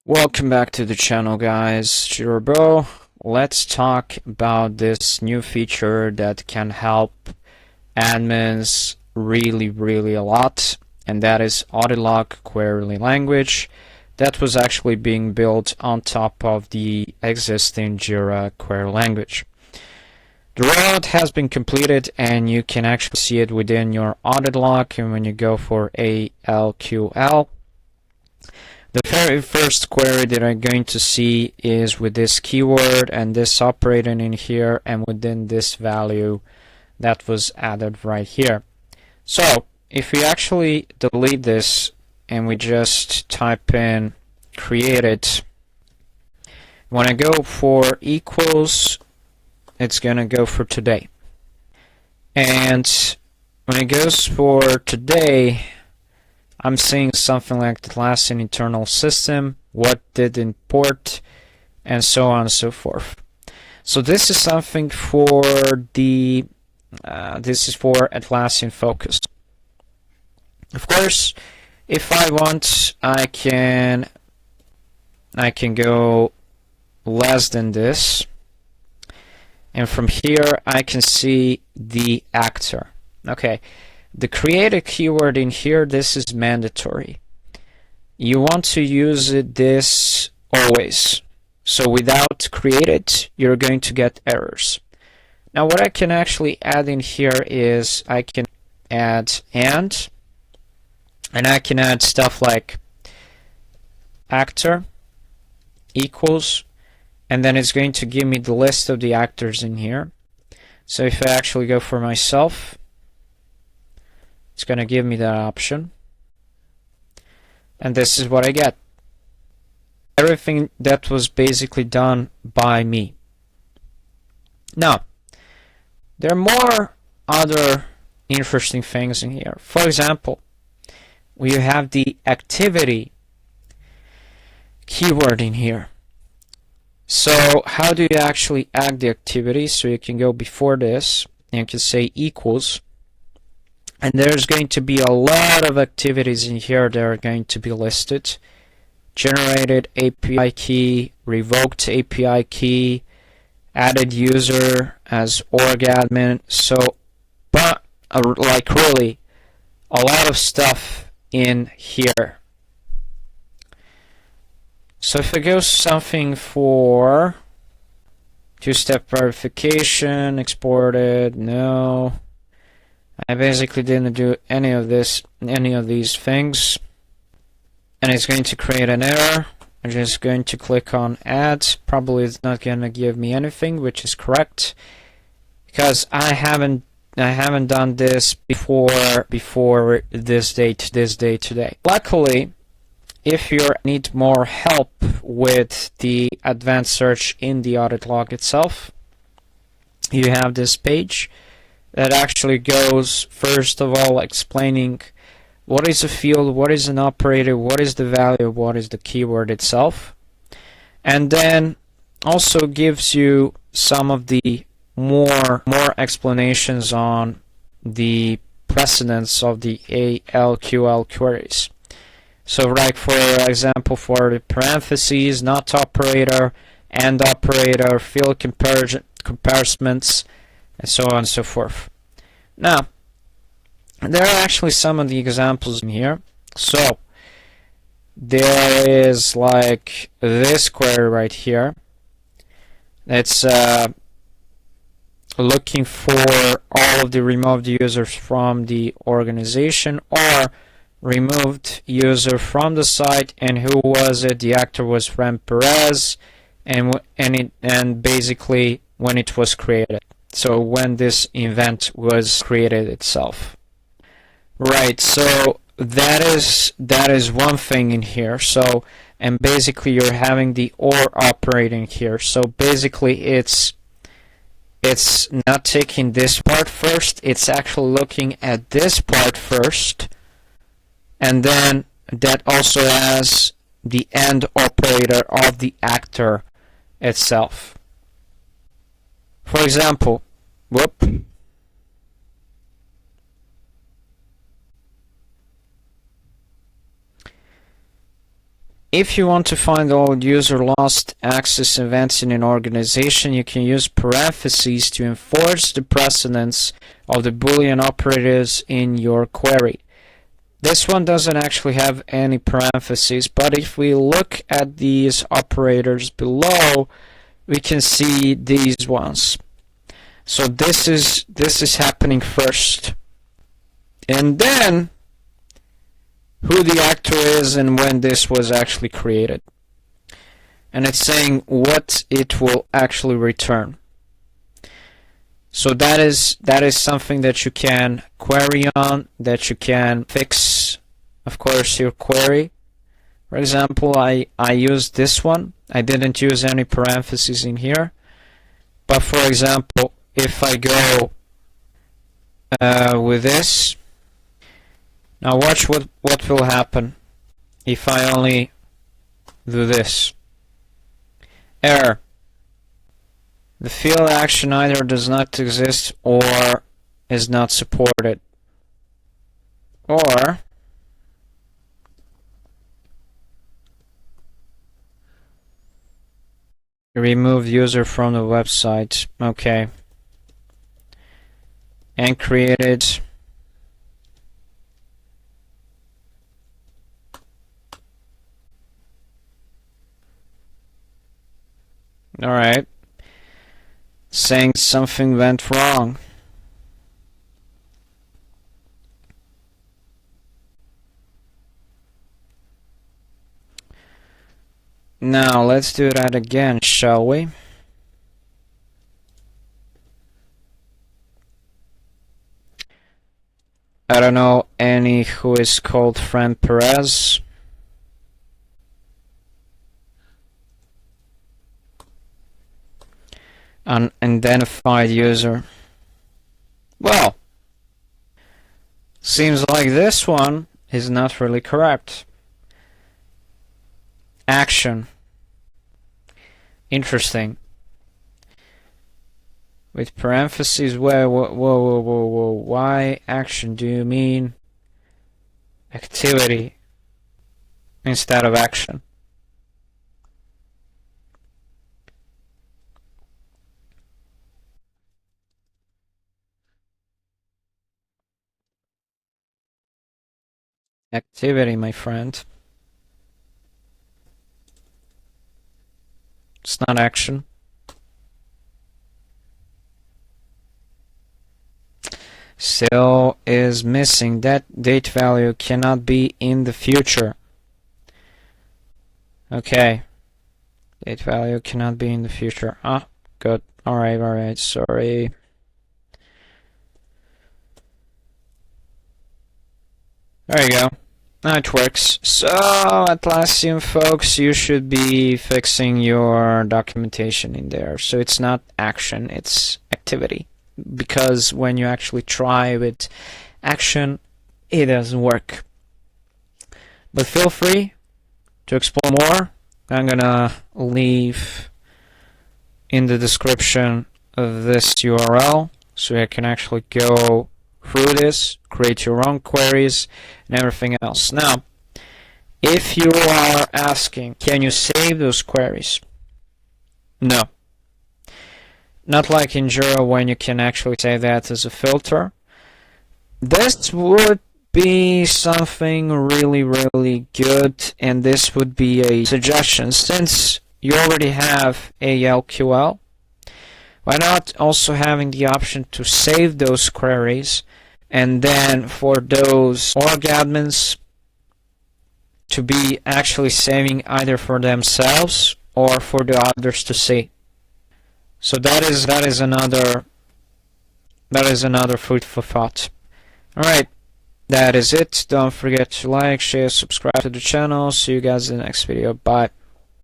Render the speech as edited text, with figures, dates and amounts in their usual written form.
Welcome back to the channel, guys. Jira. Let's talk about this new feature that can help admins really a lot, and that is Audit log query language that was actually being built on top of the existing Jira query language. The rollout has been completed, and you can actually see it within your audit log. And when you go for ALQL, the very first query that I'm going to see is with this keyword and this operating in here and within this value that was added right here. So if we actually delete this and we just type in created, when I go for equals, it's going to go for today. And when it goes for today, I'm seeing something like the last in internal system, what did import, and so on and so forth. So this is something for the this is for Atlassian focus. Of course, if I want, I can go less than this, and from here I can see the actor. Okay. The created keyword in here, this is mandatory. You want to use this always. So without created, you're going to get errors. Now what I can actually add in here is I can add and I can add stuff like actor equals, and then it's going to give me the list of the actors in here. So if I actually go for myself, it's going to give me that option, and this is what I get. Everything that was basically done by me. Now, there are more other interesting things in here. For example, we have the activity keyword in here. So how do you actually add the activity? So you can go before this and you can say equals. And there's going to be a lot of activities in here that are going to be listed. Generated API key, revoked API key, added user as org admin. So, but like really, a lot of stuff in here. So if I go something for two-step verification, exported, no. I basically didn't do any of these things, and it's going to create an error. I'm just going to click on add. Probably it's not going to give me anything, which is correct, because I haven't done this before this date today. Luckily, if you need more help with the advanced search in the audit log itself, you have this page that actually goes, first of all, explaining what is a field, what is an operator, what is the value, what is the keyword itself, and then also gives you some of the more explanations on the precedence of the ALQL queries. So like for example, for the parentheses, not operator, and operator, field comparisons, and so on and so forth. Now, there are actually some of the examples in here. So, there is like this query right here. It's looking for all of the removed users from the organization, or removed user from the site, and who was it? The actor was Ram Perez, and basically when it was created. So when this event was created itself. Right, so that is one thing in here. So, and basically you're having the OR operating here. So basically it's not taking this part first, it's actually looking at this part first, and then that also has the end operator of the actor itself. For example, if you want to find all user lost access events in an organization, you can use parentheses to enforce the precedence of the Boolean operators in your query. This one doesn't actually have any parentheses, but if we look at these operators below, we can see these ones. So this is happening first. And then who the actor is and when this was actually created. And it's saying what it will actually return. So that is something that you can query on, that you can fix, of course, your query. For example, I used this one. I didn't use any parentheses in here. But for example, if I go with this, now watch what will happen if I only do this. Error. The field action either does not exist or is not supported. Or remove user from the website. Okay. And created alright. Saying something went wrong. Now let's do that again, shall we? I don't know any who is called Friend Perez. Unidentified user. Well, seems like this one is not really correct. Action. Interesting. With parentheses, whoa, why action? Do you mean activity instead of action? Activity, my friend. It's not action. Still is missing. That date value cannot be in the future. Okay. Date value cannot be in the future. Ah, good. Alright, sorry. There you go. Now it works. So, Atlassian folks, you should be fixing your documentation in there. So it's not action, it's activity. Because when you actually try with action, it doesn't work. But feel free to explore more. I'm gonna leave in the description of this URL so you can actually go through this, create your own queries and everything else. Now, if you are asking, can you save those queries? No. Not like in Jira when you can actually save that as a filter. This would be something really good, and this would be a suggestion. Since you already have ALQL, why not also having the option to save those queries, and then for those org admins to be actually saving either for themselves or for the others to see. So that is another food for thought. Alright, that is it. Don't forget to like, share, subscribe to the channel. See you guys in the next video. Bye.